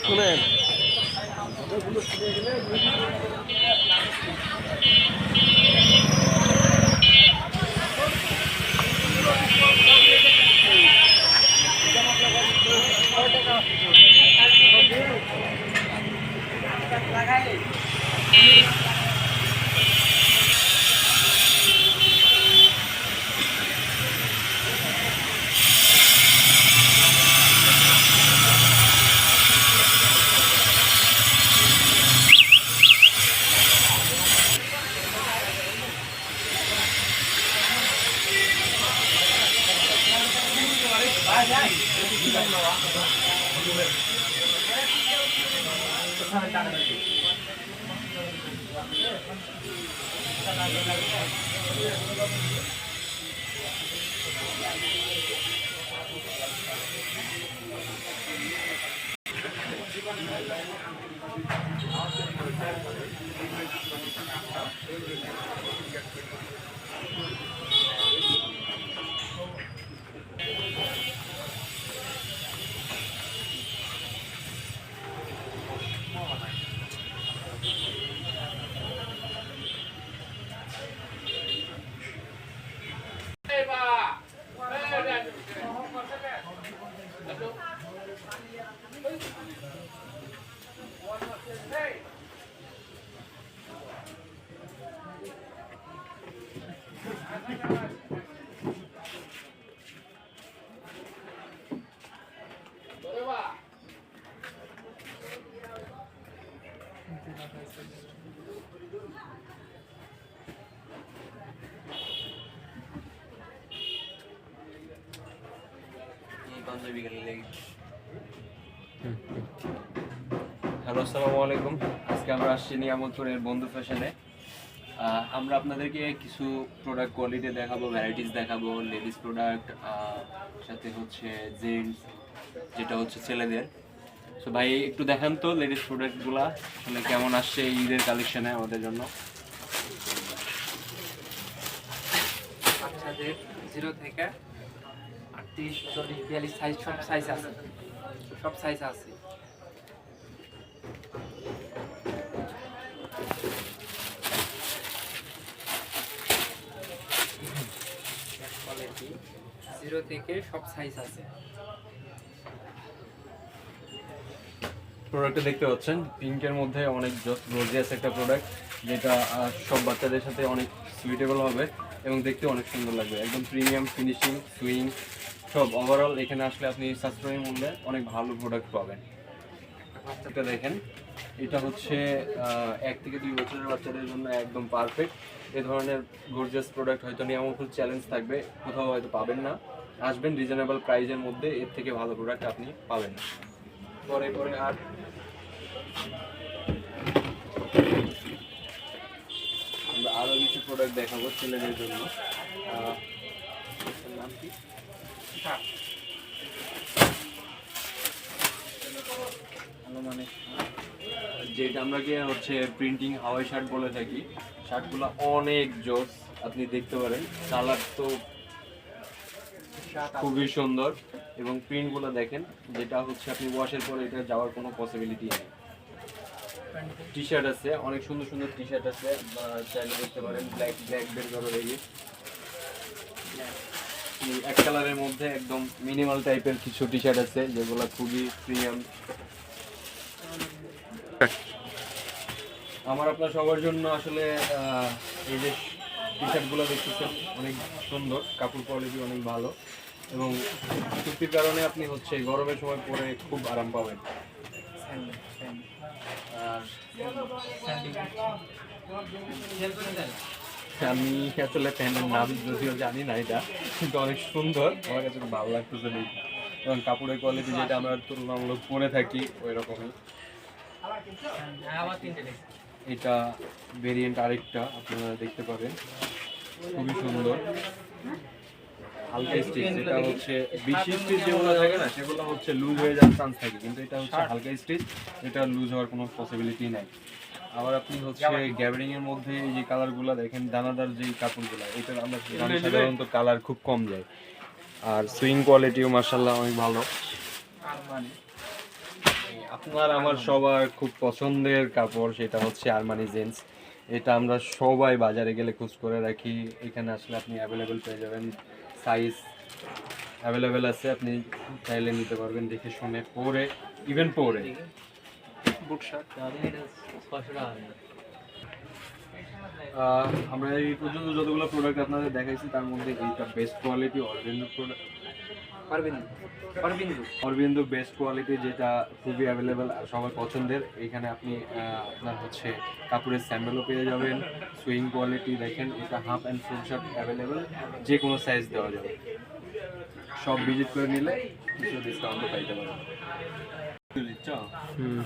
শুনেন হ্যালো, আসসালামু আলাইকুম। আজকে আমরা আসছি নিয়ামতপুরের বন্ধু ফ্যাশনে। আমরা আপনাদেরকে কিছু প্রোডাক্ট কোয়ালিটি দেখাবো, ভ্যারাইটিস দেখাবো, লেডিস প্রোডাক্ট, সাথে হচ্ছে জেন্টস, যেটা হচ্ছে ছেলেদের। তো ভাই একটু দেখান তো লেডিস প্রোডাক্টগুলো আসলে কেমন আসছে ঈদের কালেকশনে আমাদের জন্য। বাচ্চাদের 0 থেকে 38, 40, 42 সাইজ, সব সাইজ আছে, সব সাইজ আছে। কোয়ালিটি 0 থেকে সব সাইজ আছে। প্রোডাক্টটা দেখতে পাচ্ছেন পিঙ্কের মধ্যে অনেক গর্জিয়াস একটা প্রোডাক্ট, যেটা সব বাচ্চাদের সাথে অনেক সুইটেবল হবে এবং দেখতে অনেক সুন্দর লাগবে। একদম প্রিমিয়াম ফিনিশিং, সুইং সব ওভারঅল এখানে আসলে আপনি সাশ্রয়ী মূল্যে অনেক ভালো প্রোডাক্ট পাবেন। বাচ্চাটা দেখেন, এটা হচ্ছে 1 থেকে 2 বছরের বাচ্চাদের জন্য একদম পারফেক্ট। এ ধরনের গর্জিয়াস প্রোডাক্ট হয়তো নিয়ামতপুর চ্যালেঞ্জ থাকবে, কোথাও হয়তো পাবেন না। আসবেন রিজনেবল প্রাইসের মধ্যে, এর থেকে ভালো প্রোডাক্ট আপনি পাবেন না। পরে আর আমরা আরো কিছু প্রোডাক্ট দেখাবো ছেলেদের জন্য। নাম কি? মানে যেটা আমরা কি হচ্ছে প্রিন্টিং হাওয়াই শার্ট বলে থাকি। শার্টগুলো অনেক জোস, আপনি দেখতে পারেন। কালার তো খুবই সুন্দর এবং প্রিন্টগুলো দেখেন, যেটা হচ্ছে আপনি ওয়াশের পরে এটা যাওয়ার কোনো পসিবিলিটি নেই। টি শার্ট আছে, অনেক সুন্দর সুন্দর টি শার্ট আছে, চাইলে দেখতে পারেন। ব্ল্যাক বের করে রেখে এক কালারের মধ্যে একদম মিনিমাল টাইপের কিছু টি শার্ট আছে, যেগুলো খুবই প্রিমিয়াম। আমার আপনার সবার জন্য আসলে এই যে টি শার্টগুলো দেখতেছেন অনেক সুন্দর, কাপড় কোয়ালিটি অনেক ভালো এবং সুতির কারণে আপনি হচ্ছে গরমের সময় পরে খুব আরাম পাবেন। আর আমি আসলে প্যান্টের নাম যদিও জানি না, এটা কিন্তু অনেক সুন্দর, আমার কাছে খুব ভালো লাগতেছে দেখি। এবং কাপড়ের কোয়ালিটি যেটা আমরা তুলনামূলক পরে থাকি ওই রকমই। এটা ভেরিয়েন্ট আরেকটা আপনারা দেখতে পাবেন, খুবই সুন্দর। হালকা স্টিচ, যেটা হচ্ছে বেশি স্টিচ যেগুলো থাকে না সেগুলো হচ্ছে লুজ হয়ে যাওয়ার চান্স থাকে, কিন্তু এটা হচ্ছে হালকা স্টিচ, এটা লুজ হওয়ার কোনো পসিবিলিটি নাই। আবার আপনি হচ্ছে গ্যাবারিং এর মধ্যে এই যে কালারগুলো দেখেন, দানাদার যেই কাপড়গুলো, এটা আমরা সাধারণত কালার খুব কম যায়। আর সুইং কোয়ালিটিও মাশাআল্লাহ অনেক ভালো। আপনার আমার সবার খুব পছন্দের কাপড়, সেটা হচ্ছে আরমানি জেন্টস। এটা আমরা সবাই বাজারে গেলে খোঁজ করে রাখি, এখানে আসলে আপনি অ্যাভেলেবেল পেয়ে যাবেন, সাইজ অ্যাভেলেবেল আছে, আপনি চাইলে নিতে পারবেন দেখে শুনে পরে, ইভেন পরে। বুট শার্ট আমরা এই পর্যন্ত যতগুলো প্রোডাক্ট আপনাদের দেখাইছি তার মধ্যে এইটা best quality Arabindu product, Arabindu best quality, যেটা খুবই অ্যাভেলেবেল আর সবার পছন্দের। এখানে আপনি আপনার হচ্ছে কাপড়ের স্যান্ডেলও পেয়ে যাবেন, সুইং কোয়ালিটি দেখেন, এটা half and full shirt available, যে কোনো সাইজ দেওয়া যাবে। সব ভিজিট করে নিলে কিছু ডিসকাউন্টও পাইতে পারেন। দিচ্ছ হুম